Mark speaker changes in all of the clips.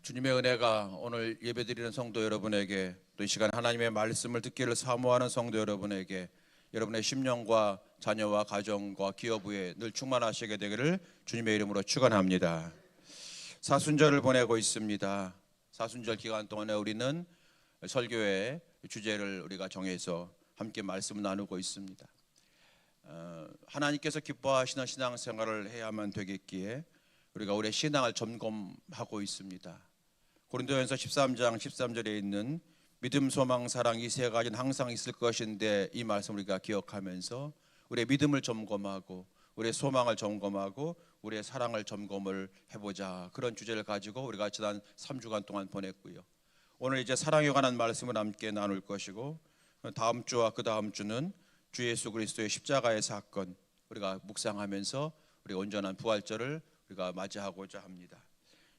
Speaker 1: 주님의 은혜가 오늘 예배드리는 성도 여러분에게, 또 이 시간 하나님의 말씀을 듣기를 사모하는 성도 여러분에게, 여러분의 심령과 자녀와 가정과 기업 위에 늘 충만하시게 되기를 주님의 이름으로 축원합니다. 사순절을 보내고 있습니다. 사순절 기간 동안에 우리는 설교의 주제를 우리가 정해서 함께 말씀을 나누고 있습니다. 하나님께서 기뻐하시는 신앙생활을 해야만 되겠기에 우리가 우리의 신앙을 점검하고 있습니다. 고린도전서 13장 13절에 있는 믿음, 소망, 사랑 이 세 가지는 항상 있을 것인데, 이 말씀 우리가 기억하면서 우리의 믿음을 점검하고 우리의 소망을 점검하고 우리의 사랑을 점검을 해보자, 그런 주제를 가지고 우리가 지난 3주간 동안 보냈고요. 오늘 이제 사랑에 관한 말씀을 함께 나눌 것이고, 다음 주와 그 다음 주는 주 예수 그리스도의 십자가의 사건 우리가 묵상하면서 우리가 온전한 부활절을 우리가 맞이하고자 합니다.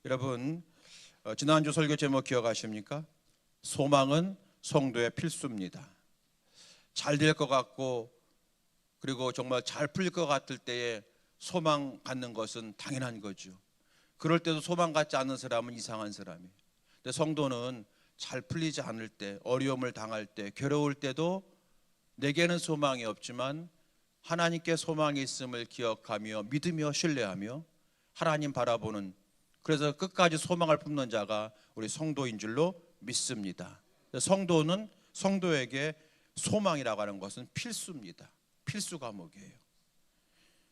Speaker 1: 여러분, 지난주 설교 제목 기억하십니까? 소망은 성도의 필수입니다. 잘 될 것 같고 그리고 정말 잘 풀릴 것 같을 때에 소망 갖는 것은 당연한 거죠. 그럴 때도 소망 갖지 않는 사람은 이상한 사람이에요. 근데 성도는 잘 풀리지 않을 때, 어려움을 당할 때, 괴로울 때도 내게는 소망이 없지만 하나님께 소망이 있음을 기억하며 믿으며 신뢰하며 하나님 바라보는, 그래서 끝까지 소망을 품는 자가 우리 성도인 줄로 믿습니다. 성도는, 성도에게 소망이라고 하는 것은 필수입니다. 필수 과목이에요.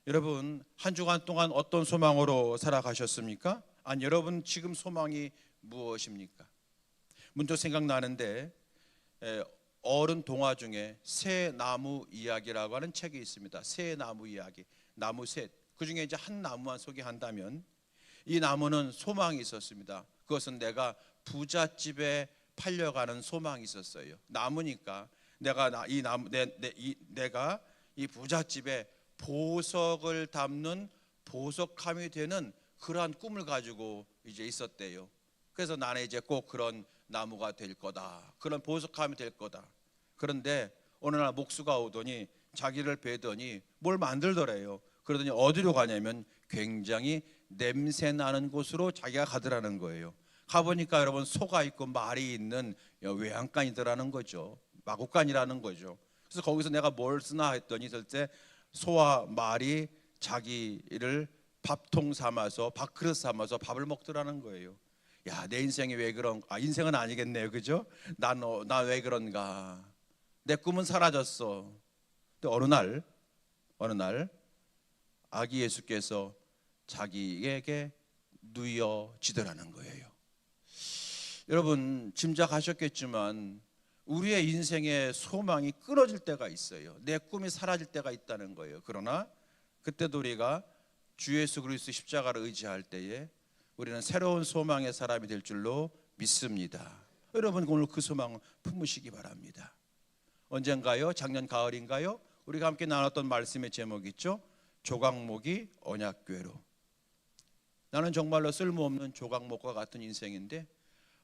Speaker 1: 여러분, 한 주간 동안 어떤 소망으로 살아가셨습니까? 아니, 여러분 지금 소망이 무엇입니까? 문득 생각나는데, 어른 동화 중에 새 나무 이야기라고 하는 책이 있습니다. 새 나무 이야기, 나무 셋. 그 중에 이제 한 나무만 소개한다면, 이 나무는 소망이 있었습니다. 그것은 내가 부잣집에 팔려가는 소망이 있었어요. 나무니까 내가 이 부잣집에 보석을 담는 보석함이 되는 그러한 꿈을 가지고 이제 있었대요. 그래서 나는 이제 꼭 그런 나무가 될 거다, 그런 보석함이 될 거다. 그런데 어느 날 목수가 오더니 자기를 뵈더니 뭘 만들더래요. 그러더니 어디로 가냐면 굉장히 냄새 나는 곳으로 자기가 가더라는 거예요. 가보니까 여러분, 소가 있고 말이 있는 외양간이더라는 거죠. 마구간이라는 거죠. 그래서 거기서 내가 뭘 쓰나 했더니 실제 소와 말이 자기를 밥통 삼아서, 밥그릇 삼아서 밥을 먹더라는 거예요. 야, 내 인생이 왜 그런, 인생은 아니겠네요, 그죠? 나 왜 그런가? 내 꿈은 사라졌어. 근데 어느 날 아기 예수께서 자기에게 누이어지더라는 거예요. 여러분, 짐작하셨겠지만 우리의 인생의 소망이 끊어질 때가 있어요. 내 꿈이 사라질 때가 있다는 거예요. 그러나 그때도 우리가 주 예수 그리스도 십자가를 의지할 때에 우리는 새로운 소망의 사람이 될 줄로 믿습니다. 여러분, 오늘 그 소망 품으시기 바랍니다. 언젠가요? 작년 가을인가요? 우리가 함께 나눴던 말씀의 제목이 있죠? 조각목이 언약궤로. 나는 정말로 쓸모없는 조각목과 같은 인생인데,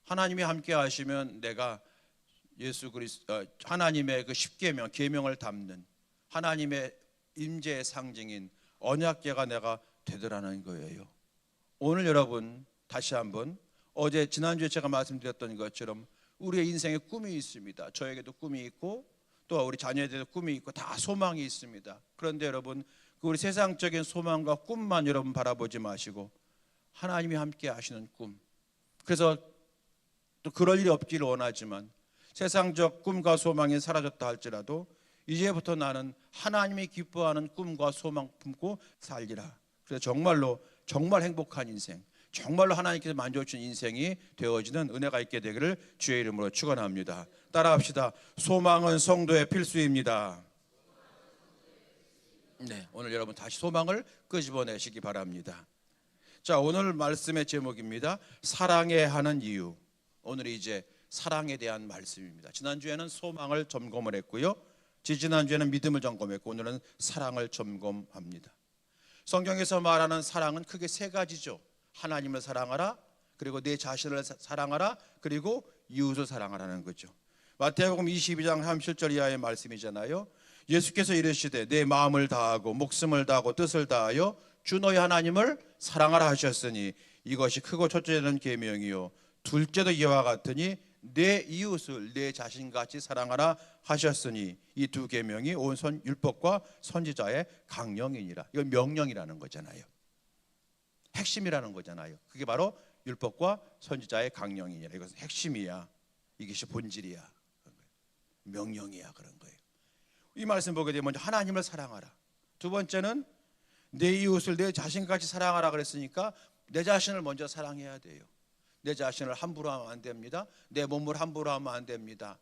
Speaker 1: 하나님이 함께 하시면 내가 예수 그리스도, 하나님의 그 십계명, 계명을 담는 하나님의 임재의 상징인 언약궤가 내가 되더라는 거예요. 오늘 여러분, 다시 한번 지난주에 제가 말씀드렸던 것처럼 우리의 인생에 꿈이 있습니다. 저에게도 꿈이 있고 또 우리 자녀들도 꿈이 있고 다 소망이 있습니다. 그런데 여러분, 우리 세상적인 소망과 꿈만 여러분 바라보지 마시고 하나님이 함께 하시는 꿈, 그래서 또 그럴 일이 없기를 원하지만 세상적 꿈과 소망이 사라졌다 할지라도 이제부터 나는 하나님이 기뻐하는 꿈과 소망 품고 살리라. 그래서 정말 행복한 인생, 정말로 하나님께서 만져주신 인생이 되어지는 은혜가 있게 되기를 주의 이름으로 축원합니다. 따라합시다. 소망은 성도의 필수입니다. 네, 오늘 여러분 다시 소망을 끄집어내시기 바랍니다. 자, 오늘 말씀의 제목입니다. 사랑해 하는 이유. 오늘 이제 사랑에 대한 말씀입니다. 지난주에는 소망을 점검을 했고요, 지난주에는 믿음을 점검했고, 오늘은 사랑을 점검합니다. 성경에서 말하는 사랑은 크게 세 가지죠. 하나님을 사랑하라, 그리고 내 자신을 사랑하라, 그리고 이웃을 사랑하라는 거죠. 마태복음 22장 37절 이하의 말씀이잖아요. 예수께서 이르시되 내 마음을 다하고 목숨을 다하고 뜻을 다하여 주 너희 하나님을 사랑하라 하셨으니 이것이 크고 첫째는 계명이요 둘째도 이와 같으니 내 이웃을 내 자신같이 사랑하라 하셨으니 이 두 계명이 온 율법과 선지자의 강령이니라. 이건 명령이라는 거잖아요. 핵심이라는 거잖아요. 그게 바로 율법과 선지자의 강령이니라. 이것은 핵심이야. 이것이 본질이야. 명령이야. 그런 거예요. 이 말씀 보게 되면 먼저 하나님을 사랑하라. 두 번째는 내 이웃을 내 자신같이 사랑하라 그랬으니까 내 자신을 먼저 사랑해야 돼요. 내 자신을 함부로 하면 안 됩니다. 내 몸을 함부로 하면 안 됩니다.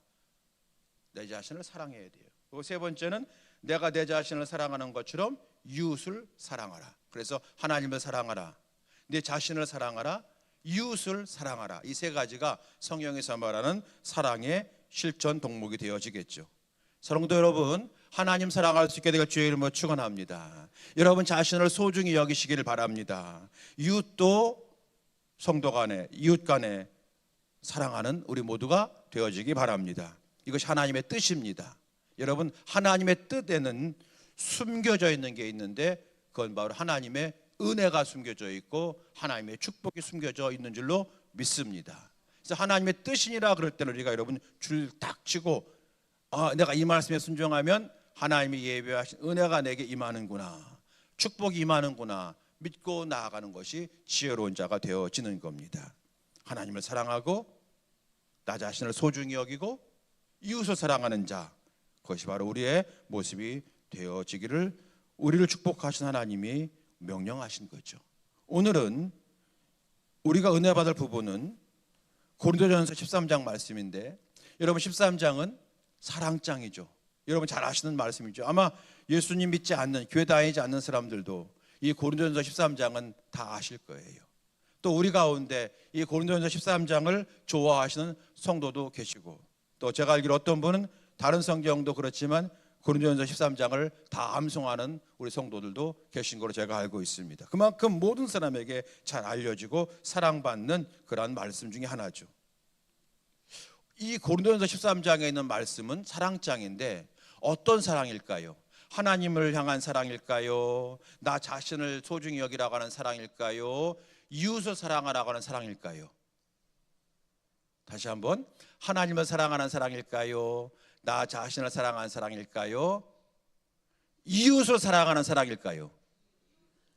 Speaker 1: 내 자신을 사랑해야 돼요. 그리고 세 번째는 내가 내 자신을 사랑하는 것처럼 이웃을 사랑하라. 그래서 하나님을 사랑하라, 내 자신을 사랑하라, 이웃을 사랑하라. 이 세 가지가 성경에서 말하는 사랑의 실천 덕목이 되어지겠죠. 성도 여러분, 하나님 사랑할 수 있게 되길 주의 이름으로 축원합니다. 여러분 자신을 소중히 여기시기를 바랍니다. 이웃도 성도 간에, 이웃 간에 사랑하는 우리 모두가 되어지기 바랍니다. 이것이 하나님의 뜻입니다. 여러분, 하나님의 뜻에는 숨겨져 있는 게 있는데 그건 바로 하나님의 은혜가 숨겨져 있고 하나님의 축복이 숨겨져 있는 줄로 믿습니다. 그래서 하나님의 뜻이니라 그럴 때는 우리가 여러분 줄 딱 치고 내가 이 말씀에 순종하면 하나님이 예배하신 은혜가 내게 임하는구나, 축복이 임하는구나 믿고 나아가는 것이 지혜로운 자가 되어지는 겁니다. 하나님을 사랑하고 나 자신을 소중히 여기고 이웃을 사랑하는 자, 그것이 바로 우리의 모습이 되어지기를 우리를 축복하신 하나님이 명령하신 거죠. 오늘은 우리가 은혜 받을 부분은 고린도전서 13장 말씀인데, 여러분 13장은 사랑장이죠. 여러분 잘 아시는 말씀이죠. 아마 예수님 믿지 않는, 교회 다니지 않는 사람들도 이 고린도전서 13장은 다 아실 거예요. 또 우리 가운데 이 고린도전서 13장을 좋아하시는 성도도 계시고, 또 제가 알기로 어떤 분은 다른 성경도 그렇지만 고린도전서 13장을 다 암송하는 우리 성도들도 계신 걸로 제가 알고 있습니다. 그만큼 모든 사람에게 잘 알려지고 사랑받는 그러한 말씀 중에 하나죠. 이 고린도전서 13장에 있는 말씀은 사랑장인데 어떤 사랑일까요? 하나님을 향한 사랑일까요? 나 자신을 소중히 여기라고 하는 사랑일까요? 이웃을 사랑하라고 하는 사랑일까요? 다시 한번, 하나님을 사랑하는 사랑일까요? 나 자신을 사랑하는 사랑일까요? 이웃을 사랑하는 사랑일까요?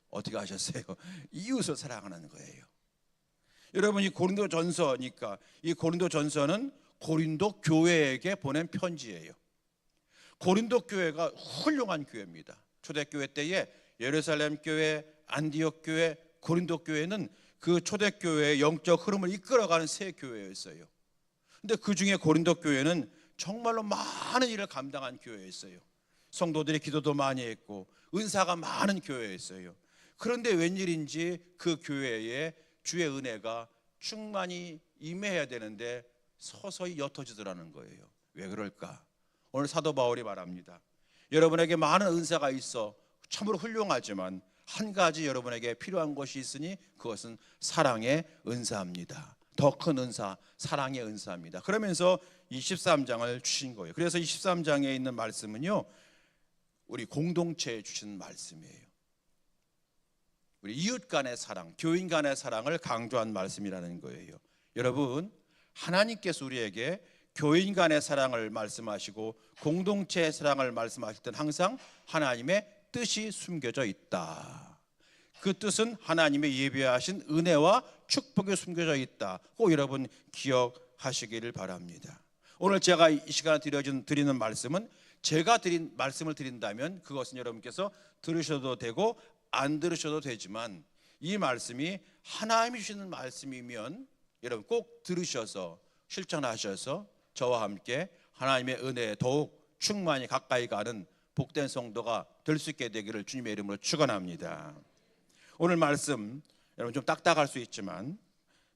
Speaker 1: 어떻게 하셨어요? 이웃을 사랑하는 거예요. 여러분, 이 고린도전서니까 이 고린도전서는 고린도 교회에게 보낸 편지예요. 고린도 교회가 훌륭한 교회입니다. 초대교회 때에 예루살렘 교회, 안디옥 교회, 고린도 교회는 그 초대교회의 영적 흐름을 이끌어가는 세 교회였어요. 근데 그 중에 고린도 교회는 정말로 많은 일을 감당한 교회였어요. 성도들이 기도도 많이 했고 은사가 많은 교회였어요. 그런데 웬일인지 그 교회에 주의 은혜가 충만히 임해야 되는데 서서히 옅어지더라는 거예요. 왜 그럴까? 오늘 사도 바울이 말합니다. 여러분에게 많은 은사가 있어 참으로 훌륭하지만 한 가지 여러분에게 필요한 것이 있으니 그것은 사랑의 은사입니다. 더 큰 은사, 사랑의 은사입니다. 그러면서 이 13장을 주신 거예요. 그래서 이 13장에 있는 말씀은요, 우리 공동체에 주신 말씀이에요. 우리 이웃 간의 사랑, 교인 간의 사랑을 강조한 말씀이라는 거예요. 여러분, 하나님께서 우리에게 교인 간의 사랑을 말씀하시고 공동체의 사랑을 말씀하실 때는 항상 하나님의 뜻이 숨겨져 있다. 그 뜻은 하나님의 예비하신 은혜와 축복이 숨겨져 있다. 꼭 여러분 기억하시기를 바랍니다. 오늘 제가 이 시간에 드리는 말씀은 제가 드린 말씀을 드린다면 그것은 여러분께서 들으셔도 되고 안 들으셔도 되지만, 이 말씀이 하나님이 주시는 말씀이면 여러분 꼭 들으셔서 실천하셔서 저와 함께 하나님의 은혜에 더욱 충만히 가까이 가는 복된 성도가 될 수 있게 되기를 주님의 이름으로 축원합니다. 오늘 말씀 여러분 좀 딱딱할 수 있지만,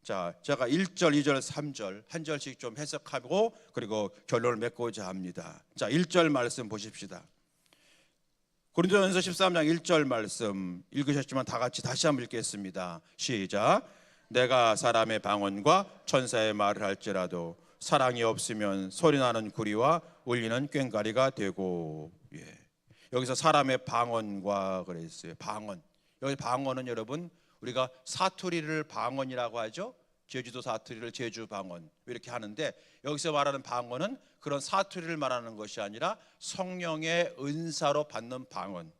Speaker 1: 자, 제가 1절, 2절, 3절 한 절씩 좀 해석하고 그리고 결론을 맺고자 합니다. 자, 1절 말씀 보십시다. 고린도전서 13장 1절 말씀 읽으셨지만 다 같이 다시 한번 읽겠습니다. 시작. 내가 사람의 방언과 천사의 말을 할지라도 사랑이 없으면 소리나는 구리와 울리는 꽹과리가 되고. 여기서 사람의 방언과 그랬어요. 방언. 여기 방언은 여러분 우리가 사투리를 방언이라고 하죠. 제주도 사투리를 제주 방언 이렇게 하는데, 여기서 말하는 방언은 그런 사투리를 말하는 것이 아니라 성령의 은사로 받는 방언.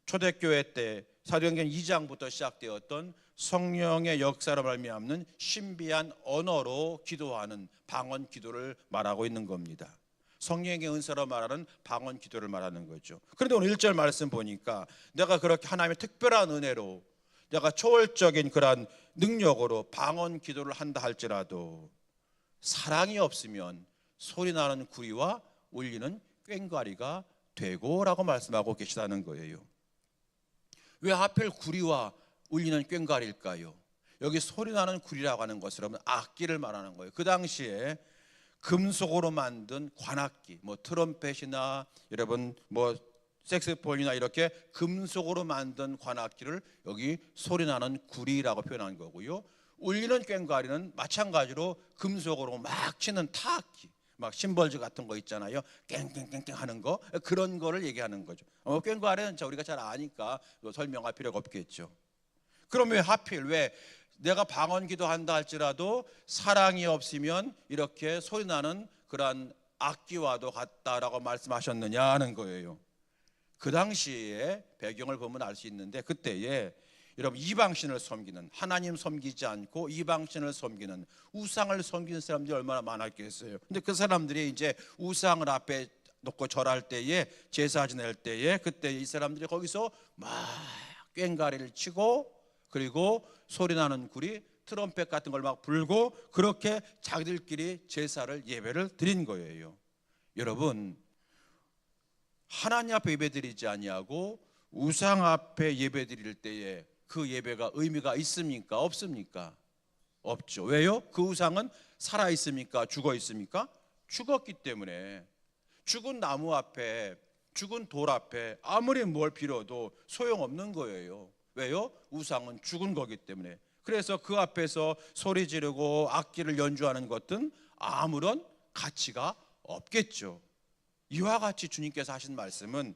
Speaker 1: 초대교회 때 사도행전 2장부터 시작되었던 성령의 역사로 말미암는 신비한 언어로 기도하는 방언 기도를 말하고 있는 겁니다. 성령의 은사로 말하는 방언 기도를 말하는 거죠. 그런데 오늘 1절 말씀 보니까 내가 그렇게 하나님의 특별한 은혜로, 내가 초월적인 그러한 능력으로 방언 기도를 한다 할지라도 사랑이 없으면 소리나는 구리와 울리는 꽹과리가 되고라고 말씀하고 계시다는 거예요. 왜 하필 구리와 울리는 꽹과리일까요? 여기 소리나는 구리라고 하는 것은 여러분 악기를 말하는 거예요. 그 당시에 금속으로 만든 관악기, 트럼펫이나 여러분 색소폰이나 이렇게 금속으로 만든 관악기를 여기 소리나는 구리라고 표현한 거고요. 울리는 꽹과리는 마찬가지로 금속으로 막 치는 타악기, 막 심벌즈 같은 거 있잖아요. 깽깽깽깽 하는 거, 그런 거를 얘기하는 거죠. 꽹과리는 우리가 잘 아니까 설명할 필요가 없겠죠. 그럼 왜 하필, 왜 내가 방언 기도한다 할지라도 사랑이 없으면 이렇게 소리나는 그러한 악기와도 같다라고 말씀하셨느냐 하는 거예요. 그 당시에 배경을 보면 알 수 있는데, 그때에 여러분 이방신을 섬기는, 하나님 섬기지 않고 이방신을 섬기는, 우상을 섬기는 사람들이 얼마나 많았겠어요. 근데 그 사람들이 이제 우상을 앞에 놓고 절할 때에, 제사 지낼 때에, 그때 이 사람들이 거기서 막 꽹과리를 치고, 그리고 소리나는 구리, 트럼펫 같은 걸 막 불고, 그렇게 자기들끼리 제사를, 예배를 드린 거예요. 여러분, 하나님 앞에 예배드리지 아니하고 우상 앞에 예배드릴 때에 그 예배가 의미가 있습니까? 없습니까? 없죠. 왜요? 그 우상은 살아 있습니까? 죽어 있습니까? 죽었기 때문에. 죽은 나무 앞에, 죽은 돌 앞에 아무리 뭘 빌어도 소용없는 거예요. 왜요? 우상은 죽은 거기 때문에. 그래서 그 앞에서 소리 지르고 악기를 연주하는 것은 아무런 가치가 없겠죠. 이와 같이 주님께서 하신 말씀은,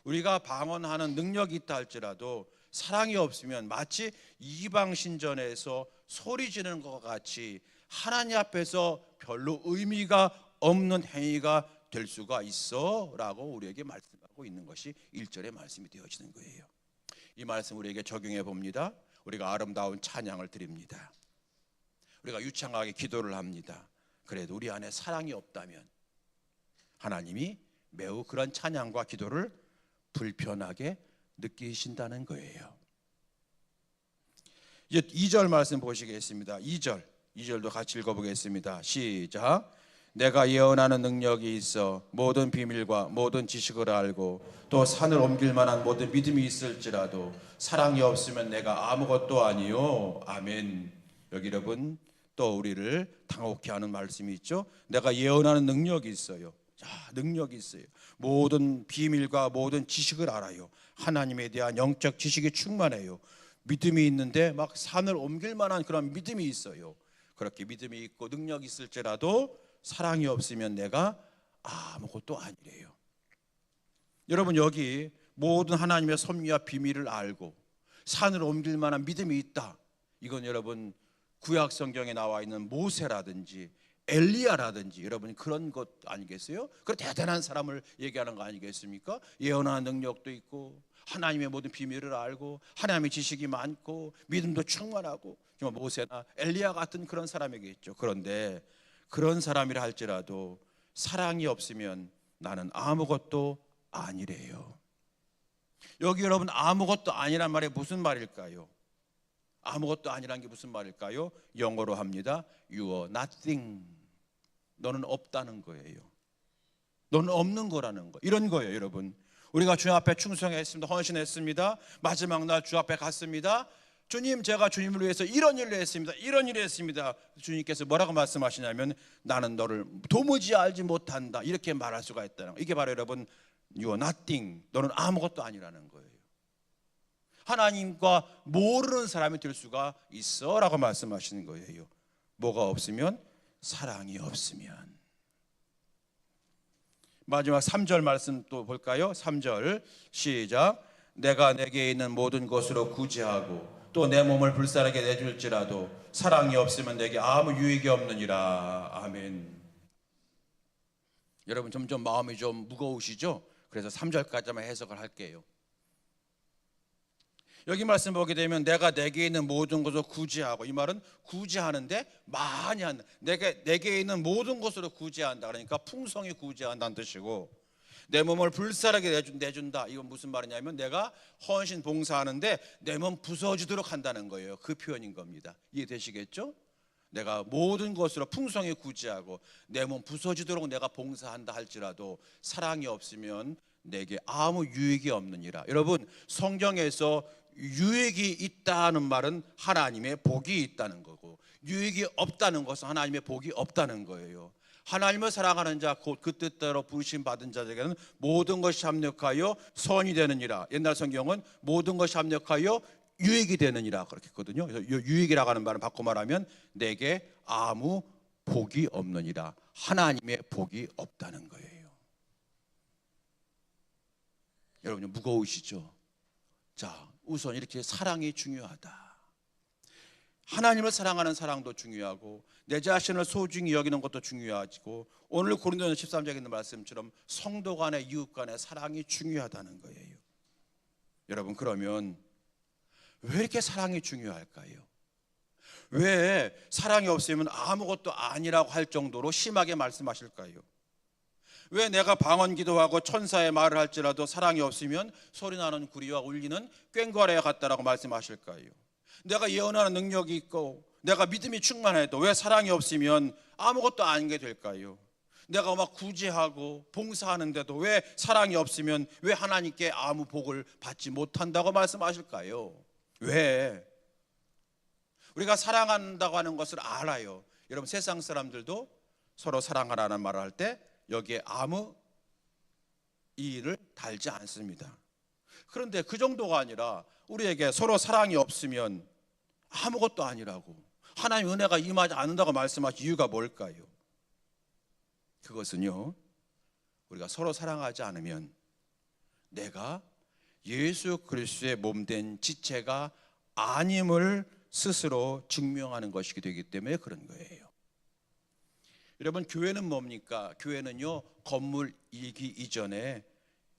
Speaker 1: 우리가 방언하는 능력이 있다 할지라도 사랑이 없으면 마치 이방 신전에서 소리 지르는 것과 같이 하나님 앞에서 별로 의미가 없는 행위가 될 수가 있어 라고 우리에게 말씀하고 있는 것이 1절의 말씀이 되어지는 거예요. 이 말씀 우리에게 적용해 봅니다. 우리가 아름다운 찬양을 드립니다. 우리가 유창하게 기도를 합니다. 그래도 우리 안에 사랑이 없다면 하나님이 매우 그런 찬양과 기도를 불편하게 느끼신다는 거예요. 이제 2절 말씀 보시겠습니다. 2절도 같이 읽어보겠습니다. 시작. 내가 예언하는 능력이 있어 모든 비밀과 모든 지식을 알고 또 산을 옮길 만한 모든 믿음이 있을지라도 사랑이 없으면 내가 아무것도 아니요. 아멘. 여기 여러분 또 우리를 당혹해 하는 말씀이 있죠. 내가 예언하는 능력이 있어요. 자, 능력이 있어요. 모든 비밀과 모든 지식을 알아요. 하나님에 대한 영적 지식이 충만해요. 믿음이 있는데 막 산을 옮길 만한 그런 믿음이 있어요. 그렇게 믿음이 있고 능력이 있을지라도 사랑이 없으면 내가 아무것도 아니래요. 여러분, 여기 모든 하나님의 섭리와 비밀을 알고 산을 옮길 만한 믿음이 있다. 이건 여러분 구약 성경에 나와 있는 모세라든지 엘리야라든지 여러분 그런 것 아니겠어요? 그 대단한 사람을 얘기하는 거 아니겠습니까? 예언하는 능력도 있고 하나님의 모든 비밀을 알고 하나님의 지식이 많고 믿음도 충만하고 모세나 엘리야 같은 그런 사람이겠죠. 그런데 그런 사람이라 할지라도 사랑이 없으면 나는 아무것도 아니래요. 여기 여러분 아무것도 아니란 말이 무슨 말일까요? 아무것도 아니란 게 무슨 말일까요? 영어로 합니다. You are nothing. 너는 없다는 거예요. 너는 없는 거라는 거. 이런 거예요, 여러분. 우리가 주 앞에 충성했습니다. 헌신했습니다. 마지막 날 주 앞에 갔습니다. 주님, 제가 주님을 위해서 이런 일을 했습니다. 이런 일을 했습니다. 주님께서 뭐라고 말씀하시냐면 나는 너를 도무지 알지 못한다. 이렇게 말할 수가 있다는 거. 이게 바로 여러분 You are nothing. 너는 아무것도 아니라는 거예요. 하나님과 모르는 사람이 될 수가 있어 라고 말씀하시는 거예요. 뭐가 없으면? 사랑이 없으면. 마지막 3절 말씀 또 볼까요? 3절 시작. 내가 내게 있는 모든 것으로 구제하고 또 내 몸을 불쌍하게 내줄지라도 사랑이 없으면 내게 아무 유익이 없느니라. 아멘. 여러분 점점 마음이 좀 무거우시죠? 그래서 3절까지만 해석을 할게요. 여기 말씀 보게 되면 내가 내게 있는 모든 것을 구제하고, 이 말은 구제하는데 많이 한다. 내게 있는 모든 것으로 구제한다. 그러니까 풍성히 구제한다는 뜻이고, 내 몸을 불살하게 내준다. 이건 무슨 말이냐면 내가 헌신 봉사하는데 내 몸 부서지도록 한다는 거예요. 그 표현인 겁니다. 이해되시겠죠? 내가 모든 것으로 풍성히 구제하고 내 몸 부서지도록 내가 봉사한다 할지라도 사랑이 없으면 내게 아무 유익이 없느니라. 여러분, 성경에서 유익이 있다는 말은 하나님의 복이 있다는 거고, 유익이 없다는 것은 하나님의 복이 없다는 거예요. 하나님을 사랑하는 자 곧 그 뜻대로 부르심 받은 자들에게는 모든 것이 합력하여 선이 되느니라. 옛날 성경은 모든 것이 합력하여 유익이 되느니라 그렇게 했거든요. 그래서 유익이라고 하는 말은 바꿔 말하면 내게 아무 복이 없느니라. 하나님의 복이 없다는 거예요. 여러분 무거우시죠? 자, 우선 이렇게 사랑이 중요하다. 하나님을 사랑하는 사랑도 중요하고 내 자신을 소중히 여기는 것도 중요하고, 오늘 고린도전 13장에 있는 말씀처럼 성도 간의 이웃 간의 사랑이 중요하다는 거예요. 여러분, 그러면 왜 이렇게 사랑이 중요할까요? 왜 사랑이 없으면 아무것도 아니라고 할 정도로 심하게 말씀하실까요? 왜 내가 방언 기도하고 천사의 말을 할지라도 사랑이 없으면 소리나는 구리와 울리는 꽹과리와 같다라고 말씀하실까요? 내가 예언하는 능력이 있고 내가 믿음이 충만해도 왜 사랑이 없으면 아무것도 아니게 될까요? 내가 막 구제하고 봉사하는데도 왜 사랑이 없으면 왜 하나님께 아무 복을 받지 못한다고 말씀하실까요? 왜? 우리가 사랑한다고 하는 것을 알아요. 여러분, 세상 사람들도 서로 사랑하라는 말을 할 때 여기에 아무 이의를 달지 않습니다. 그런데 그 정도가 아니라 우리에게 서로 사랑이 없으면 아무것도 아니라고, 하나님 은혜가 임하지 않는다고 말씀하신 이유가 뭘까요? 그것은요, 우리가 서로 사랑하지 않으면 내가 예수 그리스도의 몸된 지체가 아님을 스스로 증명하는 것이기 되기 때문에 그런 거예요. 여러분, 교회는 뭡니까? 교회는요, 건물이기 이전에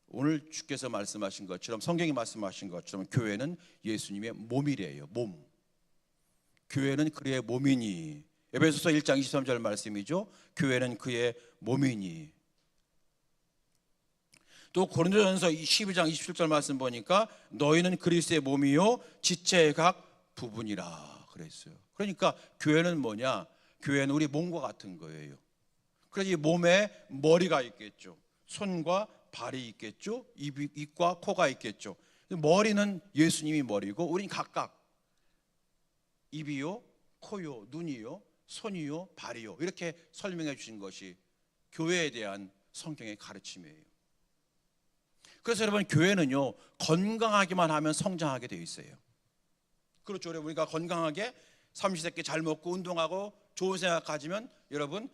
Speaker 1: 오늘 주께서 말씀하신 것처럼, 성경이 말씀하신 것처럼 교회는 예수님의 몸이래요. 몸. 교회는 그의 몸이니. 에베소서 1장 23절 말씀이죠. 교회는 그의 몸이니. 또 고린도전서 12장 27절 말씀 보니까 너희는 그리스도의 몸이요 지체의 각 부분이라 그랬어요. 그러니까 교회는 뭐냐? 교회는 우리 몸과 같은 거예요. 그래서 이 몸에 머리가 있겠죠. 손과 발이 있겠죠. 입과 코가 있겠죠. 머리는 예수님이 머리고 우린 각각 입이요, 코요, 눈이요, 손이요, 발이요, 이렇게 설명해 주신 것이 교회에 대한 성경의 가르침이에요. 그래서 여러분, 교회는요 건강하기만 하면 성장하게 되어 있어요. 그렇죠. 우리가 건강하게 삼시세끼 잘 먹고 운동하고 좋은 생각 가지면 여러분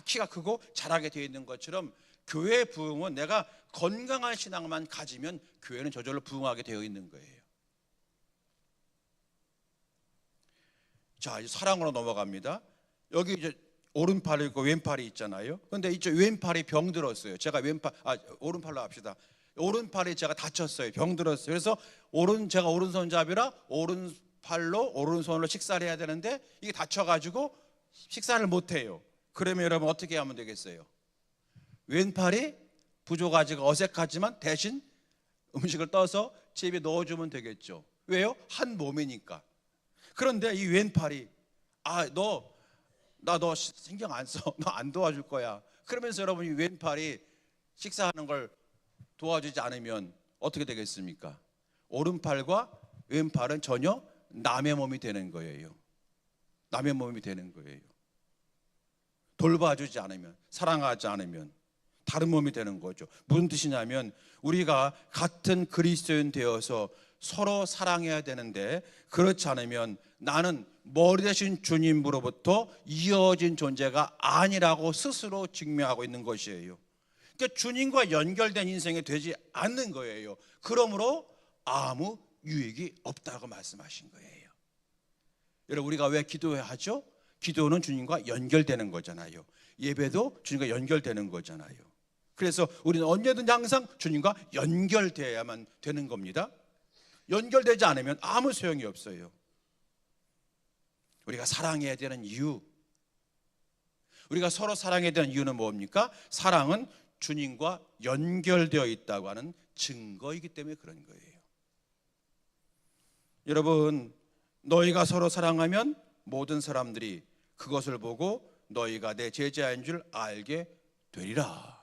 Speaker 1: 키가 크고 자라게 되어 있는 것처럼 교회의 부흥은 내가 건강한 신앙만 가지면 교회는 저절로 부흥하게 되어 있는 거예요. 자, 이제 사랑으로 넘어갑니다. 여기 이제 오른팔이고 왼팔이 있잖아요. 그런데 이쪽 왼팔이 병들었어요. 제가 오른팔로 합시다. 오른팔이 제가 다쳤어요. 병들었어요. 그래서 제가 오른손잡이라 오른팔로 오른손으로 식사를 해야 되는데 이게 다쳐가지고 식사를 못해요. 그러면 여러분 어떻게 하면 되겠어요? 왼팔이 부족하지가 어색하지만 대신 음식을 떠서 제 입에 넣어주면 되겠죠. 왜요? 한 몸이니까. 그런데 이 왼팔이 너 신경 안 써. 너 안 도와줄 거야. 그러면서 여러분 이 왼팔이 식사하는 걸 도와주지 않으면 어떻게 되겠습니까? 오른팔과 왼팔은 전혀 남의 몸이 되는 거예요. 남의 몸이 되는 거예요. 돌봐주지 않으면, 사랑하지 않으면 다른 몸이 되는 거죠. 무슨 뜻이냐면 우리가 같은 그리스도인 되어서 서로 사랑해야 되는데 그렇지 않으면 나는 머리 대신 주님으로부터 이어진 존재가 아니라고 스스로 증명하고 있는 것이에요. 그러니까 주님과 연결된 인생이 되지 않는 거예요. 그러므로 아무 유익이 없다고 말씀하신 거예요. 여러분, 우리가 왜 기도해야 하죠? 기도는 주님과 연결되는 거잖아요. 예배도 주님과 연결되는 거잖아요. 그래서 우리는 언제든지 항상 주님과 연결되어야만 되는 겁니다. 연결되지 않으면 아무 소용이 없어요. 우리가 사랑해야 되는 이유, 우리가 서로 사랑해야 되는 이유는 뭡니까? 사랑은 주님과 연결되어 있다고 하는 증거이기 때문에 그런 거예요. 여러분, 너희가 서로 사랑하면 모든 사람들이 그것을 보고 너희가 내 제자인 줄 알게 되리라.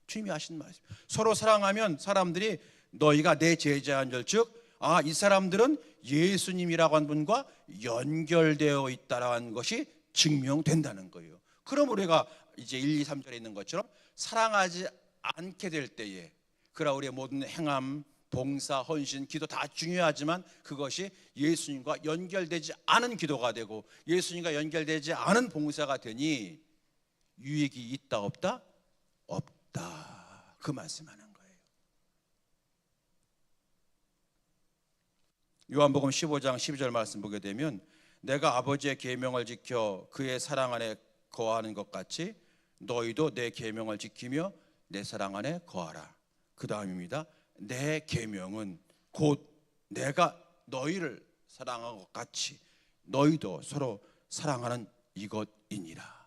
Speaker 1: 주님이 하신 말씀. 서로 사랑하면 사람들이 너희가 내 제자인 줄, 즉 이 사람들은 예수님이라고 하는 분과 연결되어 있다라는 것이 증명된다는 거예요. 그럼 우리가 이제 1, 2, 3절에 있는 것처럼 사랑하지 않게 될 때에 그러나 우리의 모든 행함, 봉사, 헌신, 기도 다 중요하지만 그것이 예수님과 연결되지 않은 기도가 되고 예수님과 연결되지 않은 봉사가 되니 유익이 있다 없다? 없다. 그 말씀하는 거예요. 요한복음 15장 12절 말씀 보게 되면 내가 아버지의 계명을 지켜 그의 사랑 안에 거하는 것 같이 너희도 내 계명을 지키며 내 사랑 안에 거하라. 그 다음입니다. 내 계명은 곧 내가 너희를 사랑한 것 같이 너희도 서로 사랑하는 이것이니라.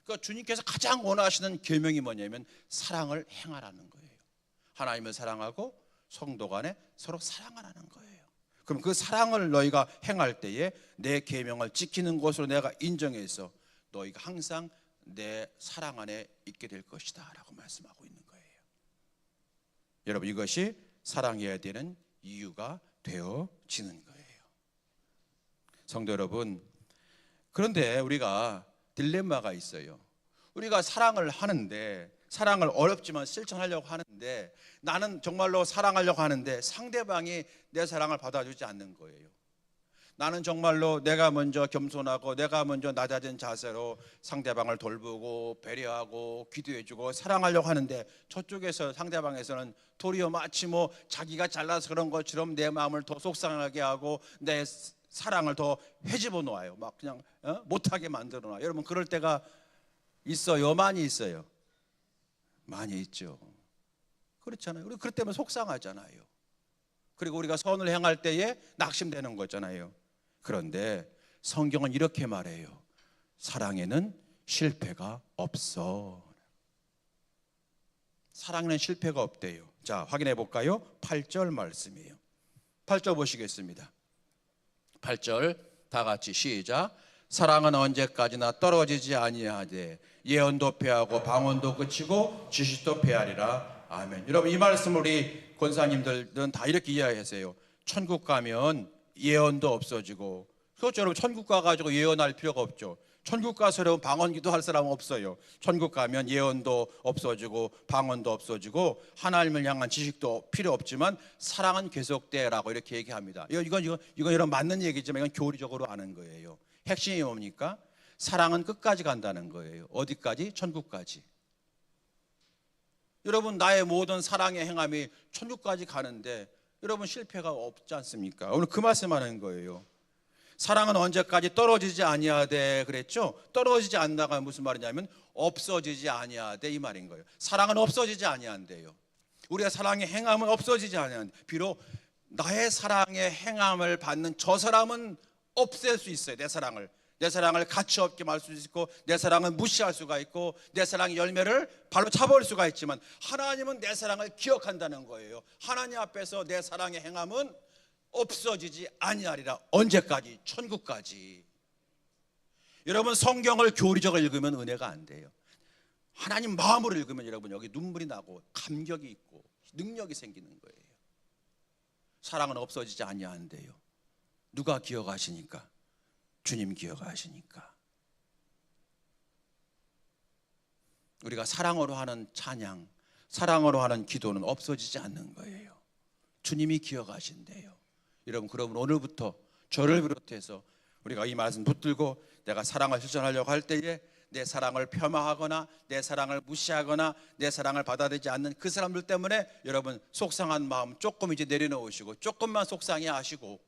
Speaker 1: 그러니까 주님께서 가장 원하시는 계명이 뭐냐면 사랑을 행하라는 거예요. 하나님을 사랑하고 성도 간에 서로 사랑하라는 거예요. 그럼 그 사랑을 너희가 행할 때에 내 계명을 지키는 것으로 내가 인정해서 너희가 항상 내 사랑 안에 있게 될 것이다 라고 말씀하고 있는 거예요. 여러분, 이것이 사랑해야 되는 이유가 되어지는 거예요. 성도 여러분, 그런데 우리가 딜레마가 있어요. 우리가 사랑을 하는데, 사랑을 어렵지만 실천하려고 하는데, 나는 정말로 사랑하려고 하는데 상대방이 내 사랑을 받아주지 않는 거예요. 나는 정말로 내가 먼저 겸손하고 내가 먼저 낮아진 자세로 상대방을 돌보고 배려하고 기도해주고 사랑하려고 하는데 저쪽에서 상대방에서는 도리어 마치 뭐 자기가 잘나서 그런 것처럼 내 마음을 더 속상하게 하고 내 사랑을 더 헤집어 놓아요. 막 그냥 못하게 만들어 놔요. 여러분, 그럴 때가 있어요? 많이 있어요? 많이 있죠. 그렇잖아요. 우리 그럴 때면 속상하잖아요. 그리고 우리가 선을 행할 때에 낙심되는 거잖아요. 그런데 성경은 이렇게 말해요. 사랑에는 실패가 없어. 사랑에는 실패가 없대요. 자, 확인해 볼까요? 8절 말씀이에요. 8절 보시겠습니다. 8절 다 같이 시작. 사랑은 언제까지나 떨어지지 아니하되 예언도 패하고 방언도 그치고 지식도 패하리라. 아멘. 여러분, 이 말씀을 우리 권사님들은 다 이렇게 이해하세요. 천국 가면 예언도 없어지고, 그렇죠 여러분. 천국 가가지고 예언할 필요가 없죠. 천국 가서 여러분 방언 기도할 사람은 없어요. 천국 가면 예언도 없어지고 방언도 없어지고 하나님을 향한 지식도 필요 없지만 사랑은 계속돼라고 이렇게 얘기합니다. 이건 여러분 맞는 얘기지만 이건 교리적으로 아는 거예요. 핵심이 뭡니까? 사랑은 끝까지 간다는 거예요. 어디까지? 천국까지. 여러분, 나의 모든 사랑의 행함이 천국까지 가는데 여러분 실패가 없지 않습니까? 오늘 그 말씀하는 거예요. 사랑은 언제까지 떨어지지 아니하되 그랬죠? 떨어지지 않다가 무슨 말이냐면 없어지지 아니하되 이 말인 거예요. 사랑은 없어지지 아니한대요. 우리의 사랑의 행함은 없어지지 아니한대. 비록 나의 사랑의 행함을 받는 저 사람은 없앨 수 있어요. 내 사랑을 가치 없게 말 수 있고 내 사랑은 무시할 수가 있고 내 사랑의 열매를 발로 차버릴 수가 있지만 하나님은 내 사랑을 기억한다는 거예요. 하나님 앞에서 내 사랑의 행함은 없어지지 아니하리라. 언제까지? 천국까지. 여러분, 성경을 교리적으로 읽으면 은혜가 안 돼요. 하나님 마음으로 읽으면 여러분 여기 눈물이 나고 감격이 있고 능력이 생기는 거예요. 사랑은 없어지지 아니하는데요. 누가 기억하시니까? 주님 기억하시니까. 우리가 사랑으로 하는 찬양, 사랑으로 하는 기도는 없어지지 않는 거예요. 주님이 기억하신대요. 여러분, 그러면 오늘부터 저를 비롯해서 우리가 이 말씀 붙들고 내가 사랑을 실천하려고 할 때에 내 사랑을 폄하하거나 내 사랑을 무시하거나 내 사랑을 받아들이지 않는 그 사람들 때문에 여러분 속상한 마음 조금 이제 내려놓으시고 조금만 속상해 하시고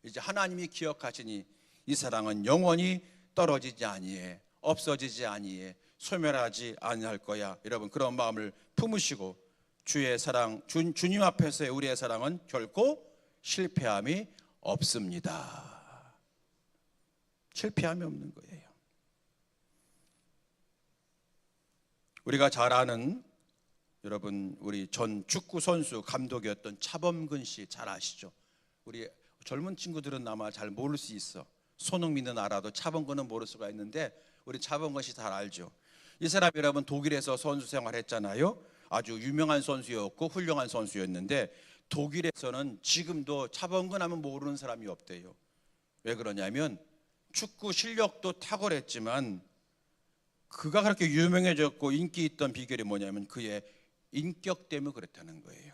Speaker 1: 이제 하나님이 기억하시니 이 사랑은 영원히 떨어지지 아니해, 없어지지 아니해, 소멸하지 아니할 거야. 여러분, 그런 마음을 품으시고 주의 사랑, 주님 앞에서의 우리의 사랑은 결코 실패함이 없습니다. 실패함이 없는 거예요. 우리가 잘 아는, 여러분, 우리 전 축구 선수 감독이었던 차범근 씨 잘 아시죠? 우리 젊은 친구들은 아마 잘 모를 수 있어. 손흥민은 알아도 차범근은 모를 수가 있는데 우리 차범근 씨 잘 알죠? 이 사람이 여러분 독일에서 선수 생활했잖아요. 아주 유명한 선수였고 훌륭한 선수였는데 독일에서는 지금도 차범근 하면 모르는 사람이 없대요. 왜 그러냐면 축구 실력도 탁월했지만 그가 그렇게 유명해졌고 인기 있던 비결이 뭐냐면 그의 인격 때문에 그랬다는 거예요.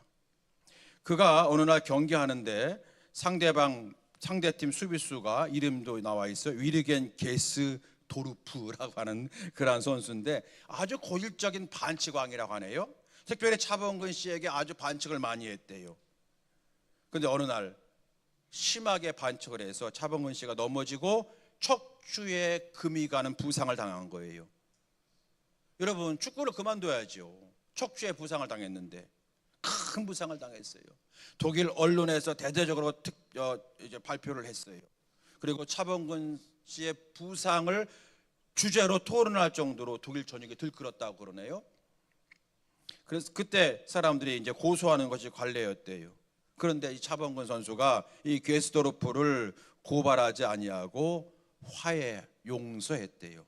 Speaker 1: 그가 어느 날 경기하는데 상대팀 수비수가 이름도 나와 있어요. 위르겐 게스 도르프라고 하는 그런 선수인데 아주 고질적인 반칙왕이라고 하네요. 특별히 차범근 씨에게 아주 반칙을 많이 했대요. 그런데 어느 날 심하게 반칙을 해서 차범근 씨가 넘어지고 척추에 금이 가는 부상을 당한 거예요. 여러분, 축구를 그만둬야죠. 척추에 부상을 당했는데 큰 부상을 당했어요. 독일 언론에서 대대적으로 이제 발표를 했어요. 그리고 차범근 씨의 부상을 주제로 토론할 정도로 독일 전역이 들끓었다고 그러네요. 그래서 그때 사람들이 이제 고소하는 것이 관례였대요. 그런데 이 차범근 선수가 이 괴스도르프를 고발하지 아니하고 화해, 용서했대요.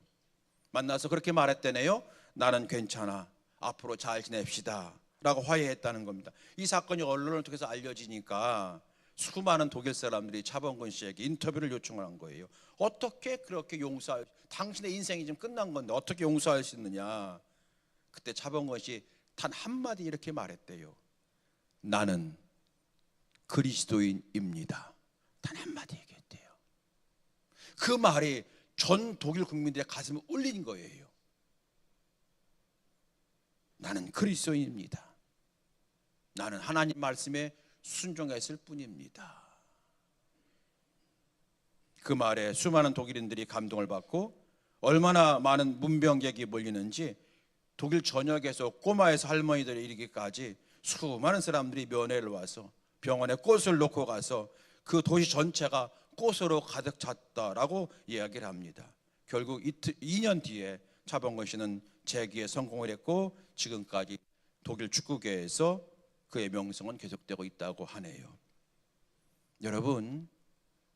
Speaker 1: 만나서 그렇게 말했대네요. 나는 괜찮아, 앞으로 잘 지냅시다 라고 화해했다는 겁니다. 이 사건이 언론을 통해서 알려지니까 수많은 독일 사람들이 차범근 씨에게 인터뷰를 요청을 한 거예요. 어떻게 그렇게 용서할, 당신의 인생이 지금 끝난 건데 어떻게 용서할 수 있느냐. 그때 차범근 씨 단 한마디 이렇게 말했대요. 나는 그리스도인입니다. 단 한마디 얘기했대요. 그 말이 전 독일 국민들의 가슴을 울린 거예요. 나는 그리스도인입니다. 나는 하나님 말씀에 순종했을 뿐입니다. 그 말에 수많은 독일인들이 감동을 받고 얼마나 많은 문병객이 몰리는지 독일 전역에서 꼬마에서 할머니들이 이르기까지 수많은 사람들이 면회를 와서 병원에 꽃을 놓고 가서 그 도시 전체가 꽃으로 가득 찼다라고 이야기를 합니다. 결국 2년 뒤에 차범근 씨는 재기에 성공을 했고 지금까지 독일 축구계에서 그의 명성은 계속되고 있다고 하네요. 여러분,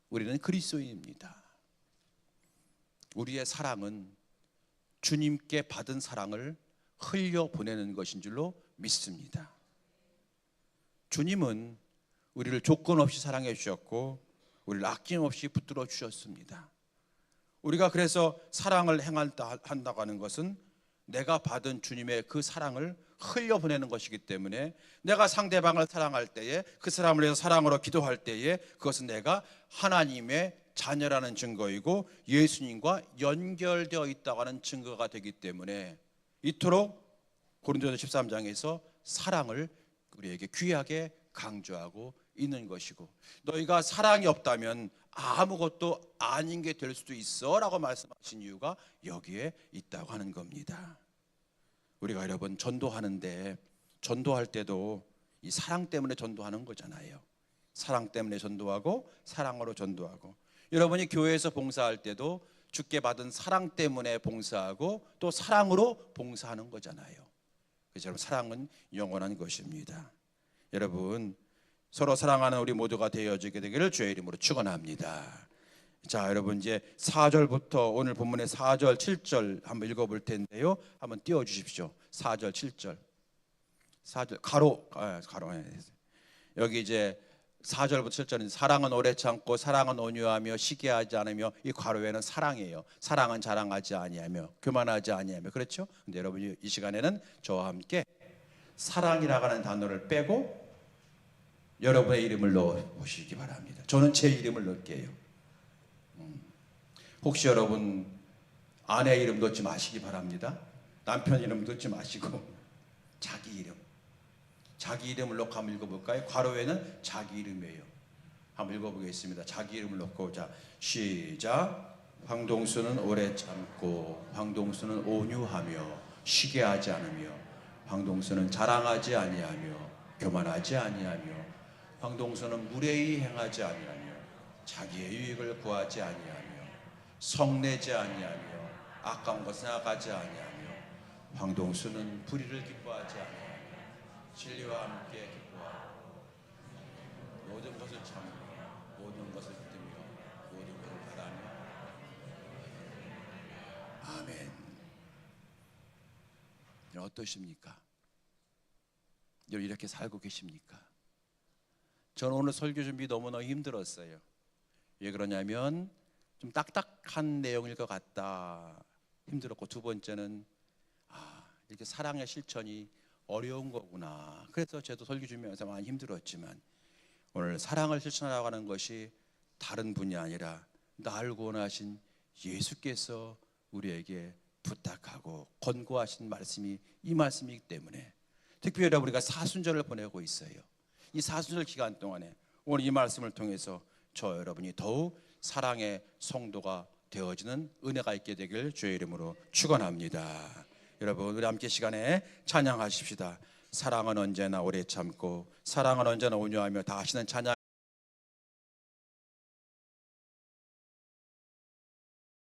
Speaker 1: 우리는 그리스도인입니다. 우리의 사랑은 주님께 받은 사랑을 흘려보내는 것인 줄로 믿습니다. 주님은 우리를 조건 없이 사랑해 주셨고 우리를 아낌없이 붙들어 주셨습니다. 우리가 그래서 사랑을 한다고 하는 것은 내가 받은 주님의 그 사랑을 흘려보내는 것이기 때문에 내가 상대방을 사랑할 때에, 그 사람을 위해서 사랑으로 기도할 때에 그것은 내가 하나님의 자녀라는 증거이고 예수님과 연결되어 있다고 하는 증거가 되기 때문에 이토록 고린도서 13장에서 사랑을 우리에게 귀하게 강조하고 있는 것이고, 너희가 사랑이 없다면 아무것도 아닌 게 될 수도 있어 라고 말씀하신 이유가 여기에 있다고 하는 겁니다. 우리가 여러분 전도하는데 전도할 때도 이 사랑 때문에 전도하는 거잖아요. 사랑 때문에 전도하고 사랑으로 전도하고, 여러분이 교회에서 봉사할 때도 주께 받은 사랑 때문에 봉사하고 또 사랑으로 봉사하는 거잖아요. 그래서 여러분, 사랑은 영원한 것입니다. 여러분, 서로 사랑하는 우리 모두가 되어지게 되기를 주의 이름으로 축원합니다. 자, 여러분 이제 4절부터 오늘 본문의 4절, 7절 한번 읽어볼 텐데요. 한번 띄워주십시오. 4절, 7절. 4절 가로. 여기 이제 4절부터 7절은 사랑은 오래 참고 사랑은 온유하며 시기하지 않으며, 이 괄호에는 사랑이에요. 사랑은 자랑하지 아니하며 교만하지 아니하며. 그렇죠? 근데 여러분 이 시간에는 저와 함께 사랑이라고 하는 단어를 빼고 여러분의 이름을 넣어 보시기 바랍니다. 저는 제 이름을 넣을게요. 혹시 여러분 아내 이름 넣지 마시기 바랍니다. 남편 이름 넣지 마시고 자기 이름, 자기 이름을 넣고 한번 읽어볼까요? 괄호에는 자기 이름이에요. 한번 읽어보겠습니다. 자기 이름을 놓고 자 시작. 황동수는 오래 참고 황동수는 온유하며 쉬게 하지 않으며 황동수는 자랑하지 아니하며 교만하지 아니하며 황동수는 무례히 행하지 아니하며 자기의 유익을 구하지 아니하며 성내지 아니하며 아까운 것을 생각하지 아니하며 황동수는 불의를 기뻐하지 아니하며 진리와 함께 기뻐하고 모든 것을 참으며 모든 것을 믿으며 모든 것을 바라며 아멘. 어떠십니까? 여러분 이렇게 살고 계십니까? 저는 오늘 설교 준비 너무너무 힘들었어요. 왜 그러냐면 좀 딱딱한 내용일 것 같다 힘들었고, 두 번째는 이렇게 사랑의 실천이 어려운 거구나. 그래서 저도 설교 준비하면서 많이 힘들었지만 오늘 사랑을 실천하라고 하는 것이 다른 분이 아니라 나를 구원하신 예수께서 우리에게 부탁하고 권고하신 말씀이 이 말씀이기 때문에 특별히 우리가 사순절을 보내고 있어요. 이 사순절 기간 동안에 오늘 이 말씀을 통해서 저 여러분이 더욱 사랑의 성도가 되어지는 은혜가 있게 되길 주의 이름으로 축원합니다. 여러분 우리 함께 시간에 찬양하십시다. 사랑은 언제나 오래 참고 사랑은 언제나 온유하며 다 하시는 찬양